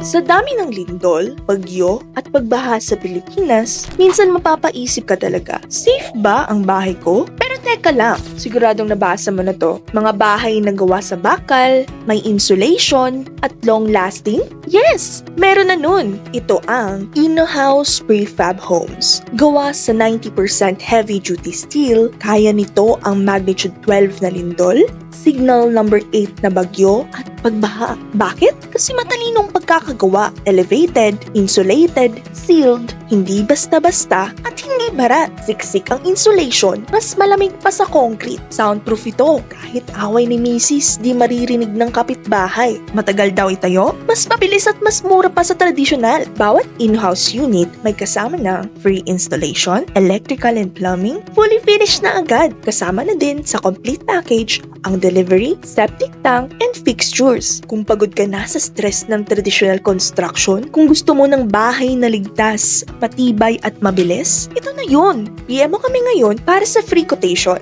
Sa dami ng lindol, bagyo at pagbaha sa Pilipinas, minsan mapapaisip ka talaga, safe ba ang bahay ko? Pero teka lang, siguradong nabasa mo na to. Mga bahay na gawa sa bakal, may insulation, at long-lasting? Yes! Meron na nun. Ito ang InnoHouse Prefab Homes. Gawa sa 90% heavy-duty steel, kaya nito ang magnitude 12 na lindol, signal number 8 na bagyo, at pagbaha. Bakit? Kasi matalinong pagkakagawa, elevated, insulated, sealed, hindi basta-basta, at hindi barat. Siksik ang insulation, mas malamig pa sa concrete. Soundproof ito, kahit away ni misis, di maririnig ng kapitbahay. Matagal daw itayo, mas mabilis at mas mura pa sa tradisyonal. Bawat in-house unit may kasama ng free installation, electrical and plumbing, fully finished na agad. Kasama na din sa complete package ang delivery, septic tank, and fixtures. Kung pagod ka na sa stress ng traditional construction, kung gusto mo ng bahay na ligtas, matibay at mabilis, ito na yun. PM mo kami ngayon para sa free quotation.